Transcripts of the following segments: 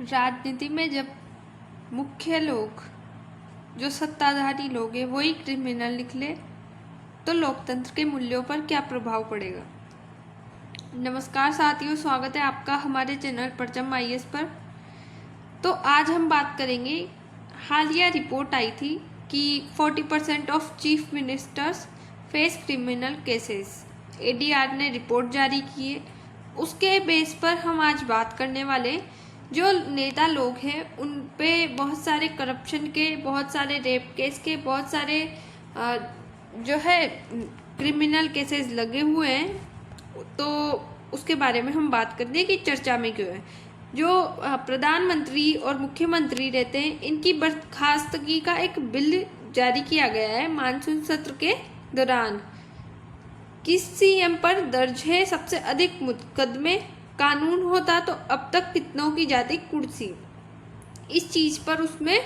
राजनीति में जब मुख्य लोग, जो सत्ताधारी लोग हैं, वही क्रिमिनल निकले तो लोकतंत्र के मूल्यों पर क्या प्रभाव पड़ेगा। नमस्कार साथियों, स्वागत है आपका हमारे चैनल परचम IAS पर। तो आज हम बात करेंगे, हालिया रिपोर्ट आई थी कि 40% of chief ministers face criminal cases. ADR ने रिपोर्ट जारी की है। उसके बेस पर हम आज बात करने वाले, जो नेता लोग हैं उन पे बहुत सारे करप्शन के, बहुत सारे रेप केस के, बहुत सारे जो है क्रिमिनल केसेस लगे हुए हैं। तो उसके बारे में हम बात करते हैं कि चर्चा में क्यों है। जो प्रधानमंत्री और मुख्यमंत्री रहते हैं, इनकी बर्खास्तगी का एक बिल जारी किया गया है मानसून सत्र के दौरान। किस CM पर दर्ज है सबसे अधिक मुकदमे, कानून होता तो अब तक कितनों की जाती कुर्सी, इस चीज पर उसमें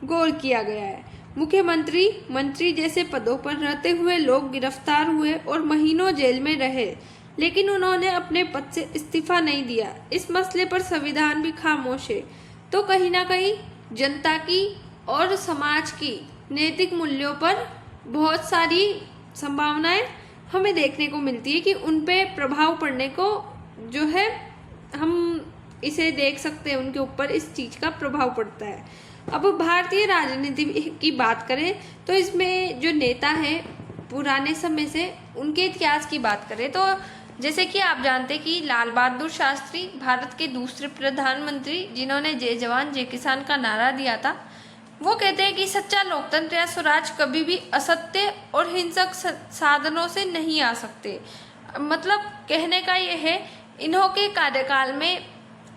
गौर किया गया है। मुख्यमंत्री, मंत्री जैसे पदों पर रहते हुए लोग गिरफ्तार हुए और महीनों जेल में रहे, लेकिन उन्होंने अपने पद से इस्तीफा नहीं दिया। इस मसले पर संविधान भी खामोश है। तो कहीं ना कहीं जनता की और समाज की नैतिक मूल्यों पर बहुत सारी संभावनाएं हमें देखने को मिलती है कि उन पे प्रभाव पड़ने को जो है हम इसे देख सकते हैं, उनके ऊपर इस चीज का प्रभाव पड़ता है। अब भारतीय राजनीति की बात करें तो इसमें जो नेता है पुराने समय से, उनके इतिहास की बात करें तो जैसे कि आप जानते हैं कि लाल बहादुर शास्त्री भारत के दूसरे प्रधानमंत्री, जिन्होंने जय जवान जय किसान का नारा दिया था, वो कहते हैं कि सच्चा लोकतंत्र या स्वराज कभी भी असत्य और हिंसक साधनों से नहीं आ सकते। मतलब कहने का ये है, इन्हों के कार्यकाल में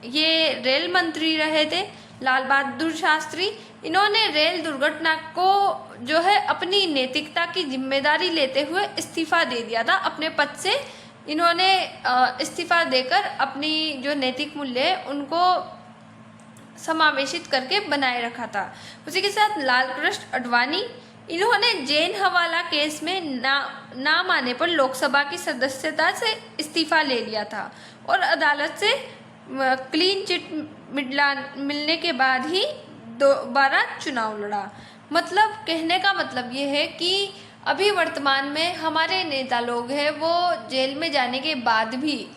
ये रेल मंत्री रहे थे लाल बहादुर शास्त्री। इन्होंने रेल दुर्घटना को जो है अपनी नैतिकता की जिम्मेदारी लेते हुए इस्तीफा दे दिया था अपने पद से। इन्होंने इस्तीफा देकर अपनी जो नैतिक मूल्य है उनको समावेशित करके बनाए रखा था। उसी के साथ लाल कृष्ण आडवाणी, इन्होंने जैन हवाला केस में नाम आने पर लोकसभा की सदस्यता से इस्तीफा ले लिया था और अदालत से क्लीन चिट मिलने के बाद ही दोबारा चुनाव लड़ा। मतलब कहने का मतलब ये है कि अभी वर्तमान में हमारे नेता लोग हैं, वो जेल में जाने के बाद भी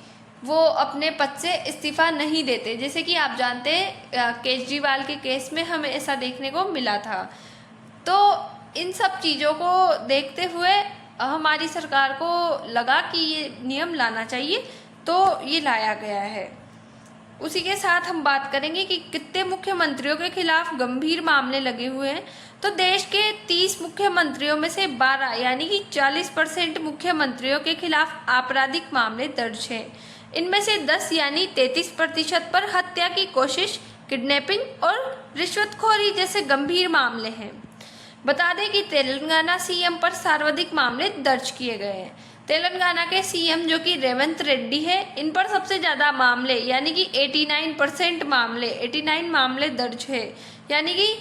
वो अपने पद से इस्तीफा नहीं देते। जैसे कि आप जानते हैं केजरीवाल के केस में हमें ऐसा देखने को मिला था। तो इन सब चीज़ों को देखते हुए हमारी सरकार को लगा कि ये नियम लाना चाहिए, तो ये लाया गया है। उसी के साथ हम बात करेंगे कि कितने मुख्यमंत्रियों के खिलाफ गंभीर मामले लगे हुए हैं। तो देश के 30 मुख्यमंत्रियों में से 12 यानी कि 40% मुख्यमंत्रियों के खिलाफ आपराधिक मामले दर्ज हैं। इनमें से 10 यानी 33% पर हत्या की कोशिश, किडनैपिंग और रिश्वतखोरी जैसे गंभीर मामले हैं। बता दें कि तेलंगाना CM पर सर्वाधिक मामले दर्ज किए गए हैं। तेलंगाना के CM जो कि रेवंत रेड्डी है, इन पर सबसे ज़्यादा मामले यानी कि 89 मामले दर्ज है। यानी कि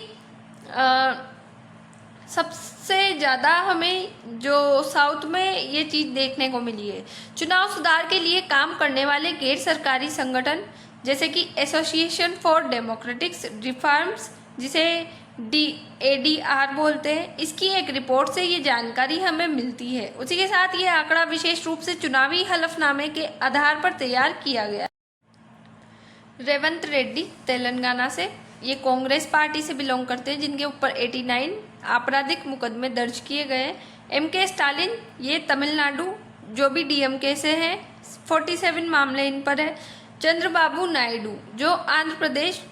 सबसे ज़्यादा हमें जो साउथ में ये चीज़ देखने को मिली है। चुनाव सुधार के लिए काम करने वाले गैर सरकारी संगठन जैसे कि एसोसिएशन फॉर डेमोक्रेटिक रिफॉर्म्स, जिसे ADR बोलते हैं, इसकी एक रिपोर्ट से ये जानकारी हमें मिलती है। उसी के साथ ये आंकड़ा विशेष रूप से चुनावी हलफनामे के आधार पर तैयार किया गया। रेवंत रेड्डी तेलंगाना से, ये कांग्रेस पार्टी से बिलोंग करते हैं, जिनके ऊपर 89 आपराधिक मुकदमे दर्ज किए गए। MK स्टालिन, ये तमिलनाडु जो भी DMK से हैं, 47 मामले इन पर है। चंद्रबाबू नायडू जो आंध्र प्रदेश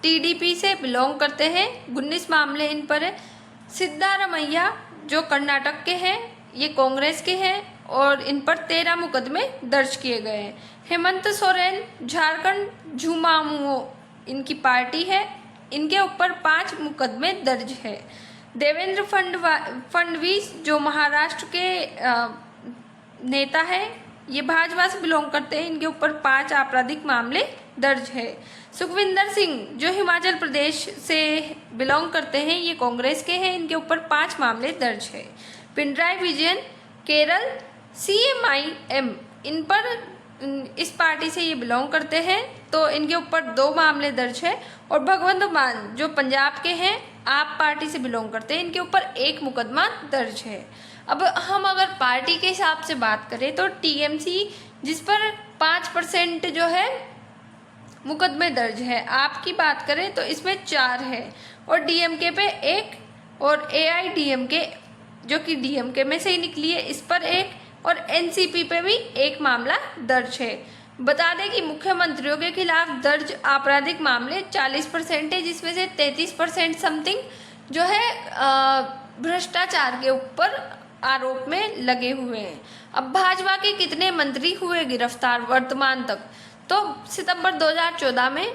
TDP से बिलोंग करते हैं, 19 मामले इन पर है। सिद्धारमैया जो कर्नाटक के हैं, ये कांग्रेस के हैं और इन पर 13 मुकदमे दर्ज किए गए हैं। हेमंत सोरेन झारखंड झुमामुओ इनकी पार्टी है, इनके ऊपर 5 मुकदमे दर्ज है। देवेंद्र फडणवीस जो महाराष्ट्र के नेता है, ये भाजपा से बिलोंग करते हैं, इनके ऊपर 5 आपराधिक मामले दर्ज है। सुखविंदर सिंह जो हिमाचल प्रदेश से बिलोंग करते हैं, ये कांग्रेस के हैं, इनके ऊपर 5 मामले दर्ज है। पिनराई विजयन केरल CMIM, इन पर इस पार्टी से ये बिलोंग करते हैं, तो इनके ऊपर 2 मामले दर्ज है। और भगवंत मान जो पंजाब के हैं, आप पार्टी से बिलोंग करते हैं, इनके ऊपर 1 मुकदमा दर्ज है। अब हम अगर पार्टी के हिसाब से बात करें तो टीएमसी जिस पर 5% जो है मुकदमे दर्ज है, आपकी बात करें तो इसमें 4 है, और डीएमके पे 1, और एआईडीएमके जो कि डीएमके में से ही निकली है, इस पर 1, और एनसीपी पे भी 1 मामला दर्ज है। बता दें कि मुख्यमंत्रियों के खिलाफ दर्ज आपराधिक मामले 40% है, जिसमें से 33% समथिंग जो है भ्रष्टाचार के ऊपर आरोप में लगे हुए हैं। अब भाजपा के कितने मंत्री हुए गिरफ्तार वर्तमान तक? तो सितंबर 2014 में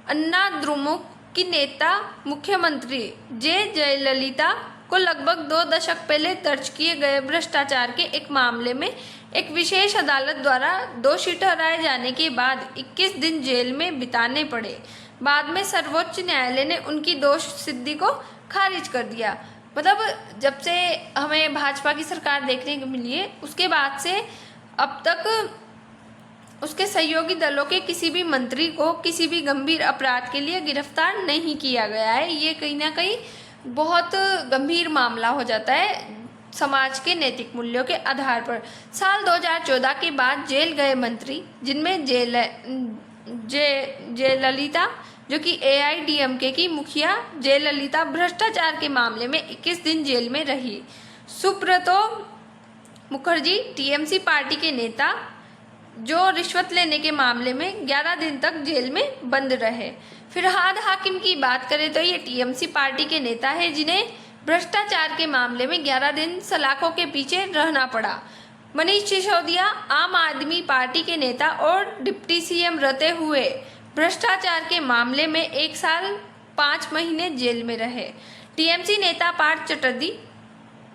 अन्ना द्रुमुक की नेता मुख्यमंत्री जयललिता को लगभग 2 दशक पहले दर्ज किए गए भ्रष्टाचार के एक मामले में एक विशेष अदालत द्वारा दोषी ठहराए जाने के बाद 21 दिन जेल में बिताने पड़े। बाद में सर्वोच्च न्यायालय ने उनकी दोष सिद्धि को खारिज कर दिया। मतलब जब से हमें भाजपा की सरकार देखने को मिली है, उसके बाद से अब तक उसके सहयोगी दलों के किसी भी मंत्री को किसी भी गंभीर अपराध के लिए गिरफ्तार नहीं किया गया है। ये कहीं ना कहीं बहुत गंभीर मामला हो जाता है समाज के नैतिक मूल्यों के आधार पर। साल 2014 के बाद जेल गए मंत्री, जिनमें जयललिता जो कि एआईडीएमके की मुखिया जयललिता भ्रष्टाचार के मामले में 21 दिन जेल में रही। सुब्रतो मुखर्जी टीएमसी पार्टी के नेता जो रिश्वत लेने के मामले में 11 दिन तक जेल में बंद रहे। फिरहाद हाकिम की बात करें तो ये टीएमसी पार्टी के नेता है जिन्हें भ्रष्टाचार के मामले में 11 दिन सलाखों के पीछे रहना पड़ा। मनीष सिसोदिया आम आदमी पार्टी के नेता और डिप्टी सीएम रहते हुए भ्रष्टाचार के मामले में 1 साल 5 महीने जेल में रहे। टीएमसी नेता पार्थ चटर्जी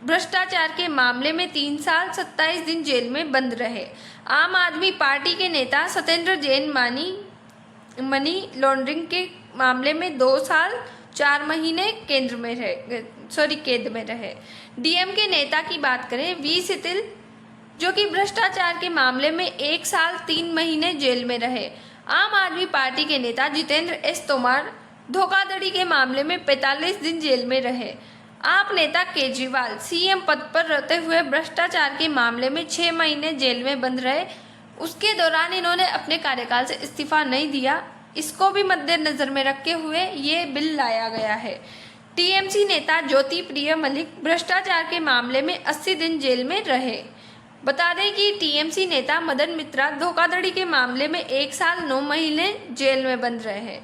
भ्रष्टाचार के मामले में 3 साल 27 दिन जेल में बंद रहे। आम आदमी पार्टी के नेता सत्येंद्र जैन मनी लॉन्ड्रिंग के मामले में 2 साल 4 महीने कैद में रहे। डीएमके नेता की बात करें वी सितिल जो कि भ्रष्टाचार के मामले में 1 साल 3 महीने जेल में रहे। आम आदमी पार्टी के नेता जितेंद्र एस तोमर धोखाधड़ी के मामले में 45 दिन जेल में रहे। आप नेता केजरीवाल सीएम पद पर रहते हुए भ्रष्टाचार के मामले में 6 महीने जेल में बंद रहे। उसके दौरान इन्होंने अपने कार्यकाल से इस्तीफा नहीं दिया। इसको भी मद्देनजर में रखते हुए ये बिल लाया गया है। टीएमसी नेता ज्योति प्रिय मलिक भ्रष्टाचार के मामले में 80 दिन जेल में रहे। बता दें कि टीएमसी नेता मदन मित्रा धोखाधड़ी के मामले में 1 साल 9 महीने जेल में बंद रहे।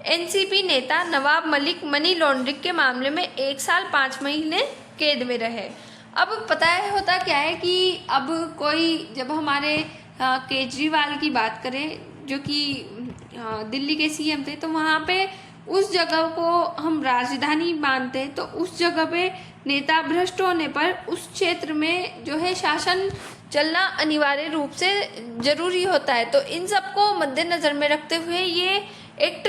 एनसीपी नेता नवाब मलिक मनी लॉन्ड्रिंग के मामले में 1 साल 5 महीने कैद में रहे। अब पता है होता क्या है कि अब कोई जब हमारे केजरीवाल की बात करें जो कि दिल्ली के सीएम थे, तो वहाँ पे उस जगह को हम राजधानी मानते हैं, तो उस जगह पे नेता भ्रष्ट होने पर उस क्षेत्र में जो है शासन चलना अनिवार्य रूप से जरूरी होता है। तो इन सबको मद्देनजर में रखते हुए ये एक्ट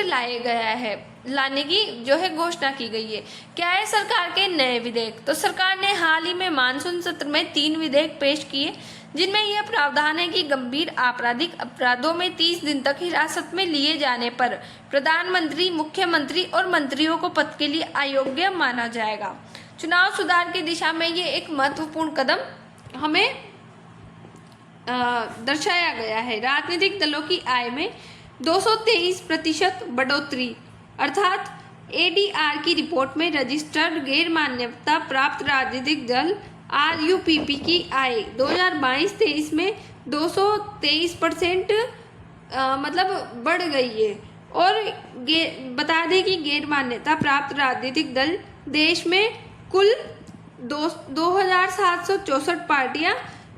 लाने की जो है घोषणा की गई है। क्या है सरकार के नए विधेयक? तो सरकार ने हाल ही में मानसून सत्र में 3 विधेयक पेश किए, जिनमें यह प्रावधान है कि गंभीर आपराधिक अपराधों में 30 दिन तक हिरासत में लिए जाने पर प्रधानमंत्री, मुख्यमंत्री और मंत्रियों को पद के लिए अयोग्य माना जाएगा। चुनाव सुधार की दिशा में ये एक महत्वपूर्ण कदम हमें दर्शाया गया है। राजनीतिक दलों की आय में 223% बढ़ोतरी, अर्थात एडीआर की रिपोर्ट में रजिस्टर्ड गैर मान्यता प्राप्त राजनीतिक दल आरयूपीपी की आय 2022-23 में 223% मतलब बढ़ गई है। और बता दें कि गैर मान्यता प्राप्त राजनीतिक दल देश में कुल 2764 पार्टियां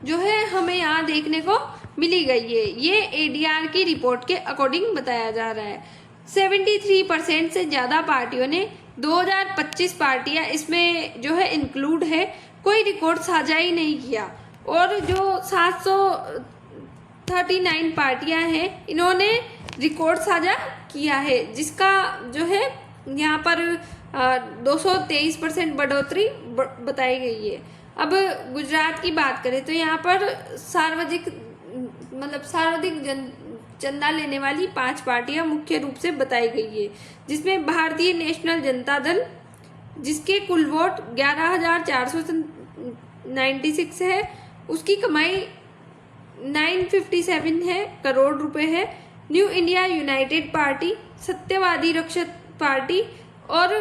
जो है हमें यहाँ देखने को मिली गई है। ये एडीआर की रिपोर्ट के अकॉर्डिंग बताया जा रहा है। 73% से ज़्यादा पार्टियों ने 2025 पार्टियां इसमें जो है इंक्लूड है, कोई रिकॉर्ड साझा ही नहीं किया। और जो 739 पार्टियां हैं इन्होंने रिकॉर्ड साझा किया है, जिसका जो है यहाँ पर 223% बढ़ोतरी बताई गई है। अब गुजरात की बात करें तो यहाँ पर सार्वजनिक मतलब सर्वाधिक चंदा लेने वाली 5 पार्टियां मुख्य रूप से बताई गई है, जिसमें भारतीय नेशनल जनता दल, जिसके कुल वोट 11,496 है, उसकी कमाई 957 है करोड़ रुपए है। न्यू इंडिया यूनाइटेड पार्टी, सत्यवादी रक्षक पार्टी और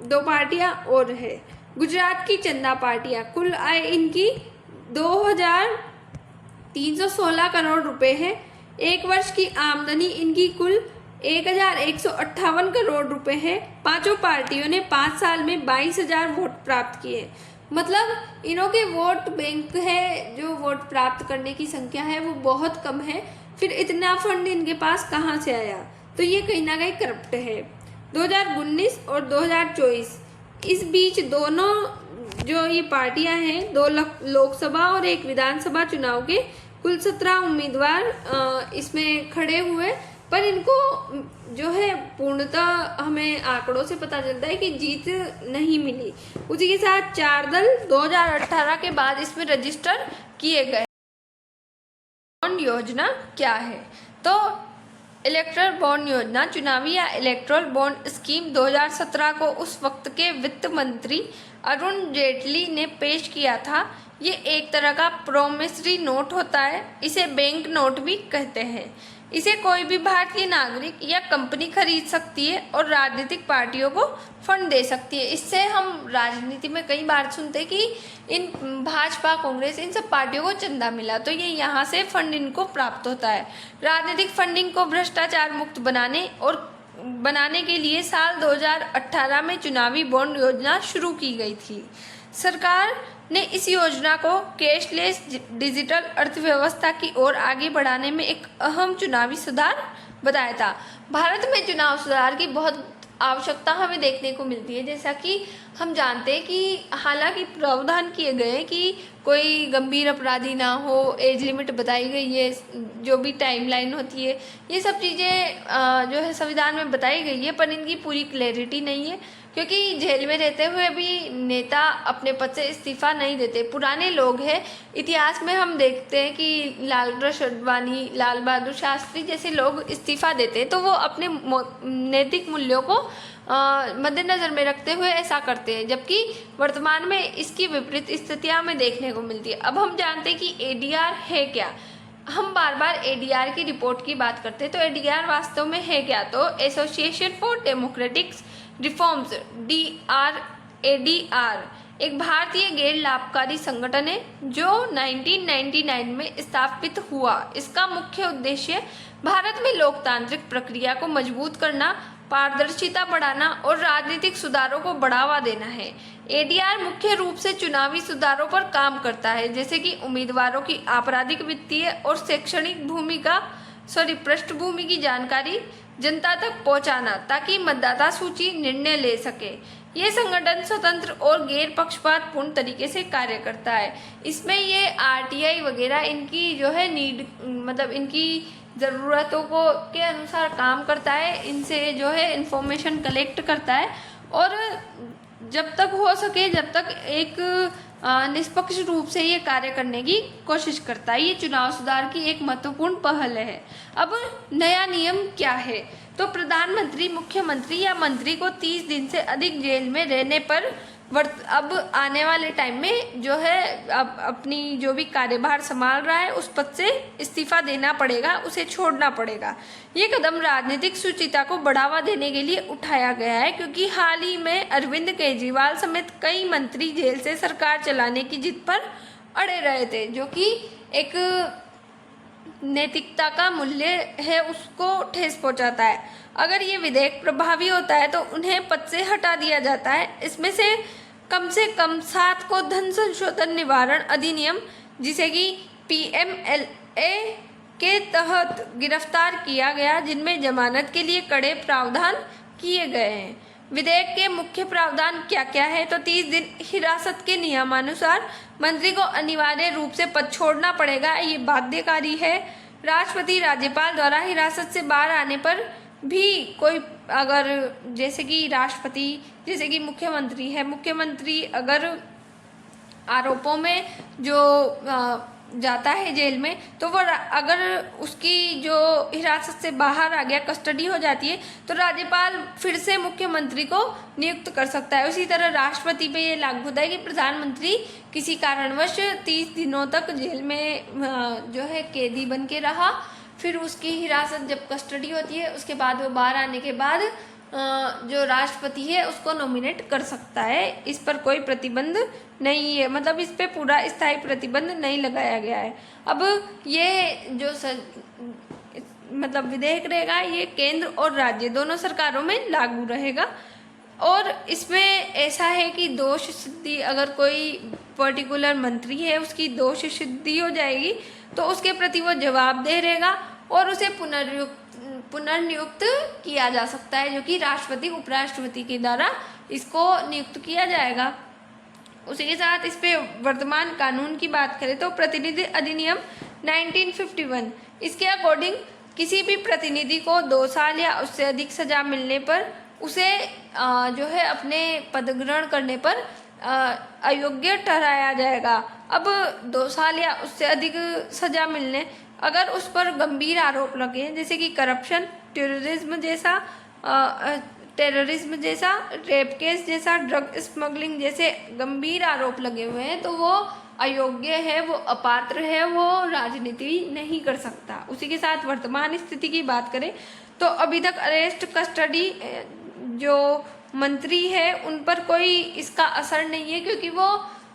2 पार्टियां और है। गुजरात की चंदा पार्टियां, कुल आय इनकी 2,316 करोड़ रुपए है। एक वर्ष की आमदनी इनकी कुल 1,158 करोड़ रुपए है। 5 पार्टियों ने 5 साल में 22,000 वोट प्राप्त किए। मतलब इनों के वोट बैंक है, जो वोट प्राप्त करने की संख्या है वो बहुत कम है। फिर इतना फंड इनके पास कहाँ से आया? तो ये कहीं ना कहीं करप्ट है। 2019 और 2024 इस बीच दोनों जो ये पार्टियां हैं, 2 लोकसभा और 1 विधानसभा चुनाव के कुल 17 उम्मीदवार इसमें खड़े हुए, पर इनको जो है पूर्णतः हमें आंकड़ों से पता चलता है कि जीत नहीं मिली। उसी के साथ 4 दल 2018 के बाद इसमें रजिस्टर किए गए। बॉन्ड योजना क्या है? तो इलेक्ट्रल बॉन्ड योजना, चुनावी या इलेक्ट्रल बॉन्ड स्कीम 2017 को उस वक्त के वित्त मंत्री अरुण जेटली ने पेश किया था। ये एक तरह का प्रोमिसरी नोट होता है, इसे बैंक नोट भी कहते हैं। इसे कोई भी भारतीय नागरिक या कंपनी खरीद सकती है और राजनीतिक पार्टियों को फंड दे सकती है। इससे हम राजनीति में कई बार सुनते हैं कि इन भाजपा, कांग्रेस, इन सब पार्टियों को चंदा मिला, तो ये यहाँ से फंड इनको प्राप्त होता है। राजनीतिक फंडिंग को भ्रष्टाचार मुक्त बनाने के लिए साल 2018 में चुनावी बॉन्ड योजना शुरू की गई थी। सरकार ने इस योजना को कैशलेस डिजिटल अर्थव्यवस्था की ओर आगे बढ़ाने में एक अहम चुनावी सुधार बताया था। भारत में चुनाव सुधार की बहुत आवश्यकता हमें देखने को मिलती है। जैसा कि हम जानते हैं कि हालांकि प्रावधान किए गए हैं कि कोई गंभीर अपराधी ना हो, एज लिमिट बताई गई है, जो भी टाइमलाइन होती है, ये सब चीज़ें जो है संविधान में बताई गई है, पर इनकी पूरी क्लैरिटी नहीं है, क्योंकि जेल में रहते हुए भी नेता अपने पद से इस्तीफा नहीं देते। पुराने लोग हैं, इतिहास में हम देखते हैं कि लाल कृष्ण आडवाणी, लाल बहादुर शास्त्री जैसे लोग इस्तीफा देते हैं, तो वो अपने नैतिक मूल्यों को मद्देनजर में रखते हुए ऐसा करते हैं, जबकि वर्तमान में इसकी विपरीत स्थितियां हमें देखने को मिलती है। अब हम जानते हैं कि एडीआर है क्या। हम बार बार एडीआर की रिपोर्ट की बात करते हैं, तो एडीआर वास्तव में है क्या? तो association for democratic reforms, ADR एक भारतीय गैर लाभकारी संगठन है जो 1999 में स्थापित हुआ। इसका मुख्य उद्देश्य भारत में लोकतांत्रिक प्रक्रिया को मजबूत करना, पारदर्शिता बढ़ाना और राजनीतिक सुधारों को बढ़ावा देना है। एडीआर मुख्य रूप से चुनावी सुधारों पर काम करता है, जैसे कि उम्मीदवारों की आपराधिक, वित्तीय और शैक्षणिक पृष्ठभूमि की जानकारी जनता तक पहुंचाना, ताकि मतदाता सूची निर्णय ले सके। ये संगठन स्वतंत्र और गैर पक्षपातपूर्ण तरीके से कार्य करता है। इसमें ये आरटीआई वगैरह इनकी जो है मतलब इनकी ज़रूरतों को के अनुसार काम करता है, इनसे जो है इंफॉर्मेशन कलेक्ट करता है और जब तक हो सके, जब तक एक निष्पक्ष रूप से ये कार्य करने की कोशिश करता है। ये चुनाव सुधार की एक महत्वपूर्ण पहल है। अब नया नियम क्या है? तो प्रधानमंत्री, मुख्यमंत्री या मंत्री को 30 दिन से अधिक जेल में रहने पर अब आने वाले टाइम में जो है अब अपनी जो भी कार्यभार संभाल रहा है उस पद से इस्तीफा देना पड़ेगा, उसे छोड़ना पड़ेगा। ये कदम राजनीतिक शुचिता को बढ़ावा देने के लिए उठाया गया है, क्योंकि हाल ही में अरविंद केजरीवाल समेत कई मंत्री जेल से सरकार चलाने की जिद पर अड़े रहे थे, जो कि एक नैतिकता का मूल्य है, उसको ठेस पहुंचाता है। अगर ये विधेयक प्रभावी होता है तो उन्हें पद से हटा दिया जाता है। इसमें से कम 7 को धन संशोधन निवारण अधिनियम, जिसे कि पीएमएलए के तहत गिरफ्तार किया गया, जिनमें जमानत के लिए कड़े प्रावधान किए गए हैं। विधेयक के मुख्य प्रावधान क्या क्या है? तो 30 दिन हिरासत के नियमानुसार मंत्री को अनिवार्य रूप से पद छोड़ना पड़ेगा, ये बाध्यकारी है। राष्ट्रपति, राज्यपाल द्वारा हिरासत से बाहर आने पर भी कोई अगर जैसे कि राष्ट्रपति, जैसे कि मुख्यमंत्री है, मुख्यमंत्री अगर आरोपों में जो जाता है जेल में, तो वो अगर उसकी जो हिरासत से बाहर आ गया, कस्टडी हो जाती है, तो राज्यपाल फिर से मुख्यमंत्री को नियुक्त कर सकता है। उसी तरह राष्ट्रपति पे ये लागू होता है कि प्रधानमंत्री किसी कारणवश 30 दिनों तक जेल में जो है कैदी बन के रहा, फिर उसकी हिरासत जब कस्टडी होती है उसके बाद वो बाहर आने के बाद जो राष्ट्रपति है उसको नॉमिनेट कर सकता है। इस पर कोई प्रतिबंध नहीं है, मतलब इस पे पूरा स्थायी प्रतिबंध नहीं लगाया गया है। अब ये जो मतलब विधेयक रहेगा ये केंद्र और राज्य दोनों सरकारों में लागू रहेगा। और इसमें ऐसा है कि दोष सिद्धि, अगर कोई पर्टिकुलर मंत्री है उसकी दोष सिद्धि हो जाएगी तो उसके प्रति वो जवाबदेह रहेगा और उसे पुनर्नियुक्त किया जा सकता है, जो कि राष्ट्रपति उपराष्ट्रपति के द्वारा इसको नियुक्त किया जाएगा। उसी के साथ इस पे वर्तमान कानून की बात करें तो प्रतिनिधि अधिनियम 1951 इसके अकॉर्डिंग किसी भी प्रतिनिधि को 2 साल या उससे अधिक सजा मिलने पर उसे जो है अपने पद ग्रहण करने पर अयोग्य ठहराया जाएगा। अब 2 साल या उससे अधिक सजा मिलने, अगर उस पर गंभीर आरोप लगे जैसे कि करप्शन, टेररिज्म जैसा, रेप केस जैसा, ड्रग स्मगलिंग जैसे गंभीर आरोप लगे हुए हैं, तो वो अयोग्य है, वो अपात्र है, वो राजनीति नहीं कर सकता। उसी के साथ वर्तमान स्थिति की बात करें तो अभी तक अरेस्ट कस्टडी जो मंत्री है उन पर कोई इसका असर नहीं है, क्योंकि वो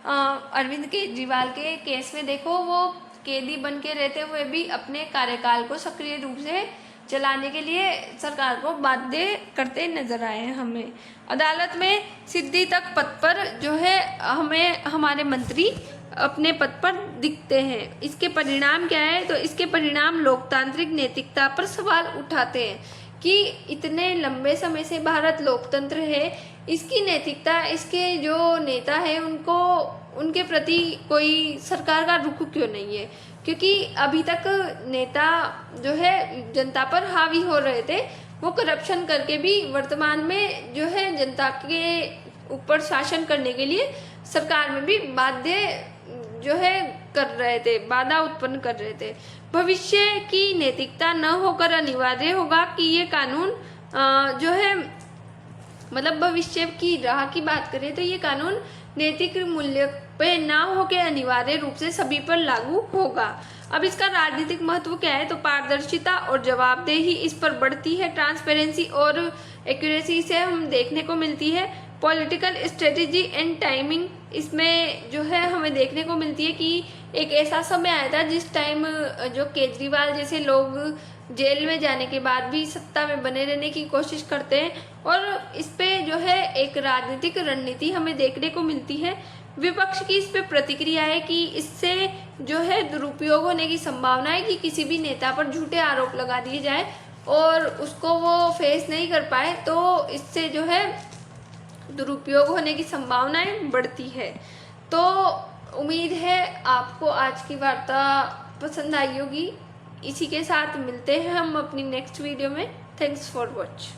अरविंद केजरीवाल के केस में देखो वो कैदी बन के रहते हुए भी अपने कार्यकाल को सक्रिय रूप से चलाने के लिए सरकार को बाध्य करते नजर आए हैं। हमें अदालत में सिद्धि तक पद पर जो है हमें हमारे मंत्री अपने पद पर दिखते हैं। इसके परिणाम क्या है, तो इसके परिणाम लोकतांत्रिक नैतिकता पर सवाल उठाते हैं कि इतने लंबे समय से भारत लोकतंत्र है, इसकी नैतिकता, इसके जो नेता है उनको उनके प्रति कोई सरकार का रुख क्यों नहीं है, क्योंकि अभी तक नेता जो है जनता पर हावी हो रहे थे, वो करप्शन करके भी वर्तमान में जो है जनता के ऊपर शासन करने के लिए सरकार में भी बाध्य जो है कर रहे थे, बाधा उत्पन्न कर रहे थे। भविष्य की नैतिकता न होकर अनिवार्य होगा कि ये कानून जो है मतलब भविष्य की राह की बात करें तो ये कानून नैतिक मूल्य पे ना होकर अनिवार्य रूप से सभी पर लागू होगा। अब इसका राजनीतिक महत्व क्या है, तो पारदर्शिता और जवाबदेही इस पर बढ़ती है, ट्रांसपेरेंसी और एक्यूरेसी से हम देखने को मिलती है। पॉलिटिकल स्ट्रेटेजी एंड टाइमिंग इसमें जो है हमें देखने को मिलती है कि एक ऐसा समय आया था जिस टाइम जो केजरीवाल जैसे लोग जेल में जाने के बाद भी सत्ता में बने रहने की कोशिश करते हैं, और इस पे जो है एक राजनीतिक रणनीति हमें देखने को मिलती है। विपक्ष की इस पे प्रतिक्रिया है कि इससे जो है दुरुपयोग होने की संभावना है कि किसी भी नेता पर झूठे आरोप लगा दिए जाए और उसको वो फेस नहीं कर पाए, तो इससे जो है दुरुपयोग होने की संभावनाएं बढ़ती है। तो उम्मीद है आपको आज की वार्ता पसंद आई होगी। इसी के साथ मिलते हैं हम अपनी नेक्स्ट वीडियो में। Thanks for watch.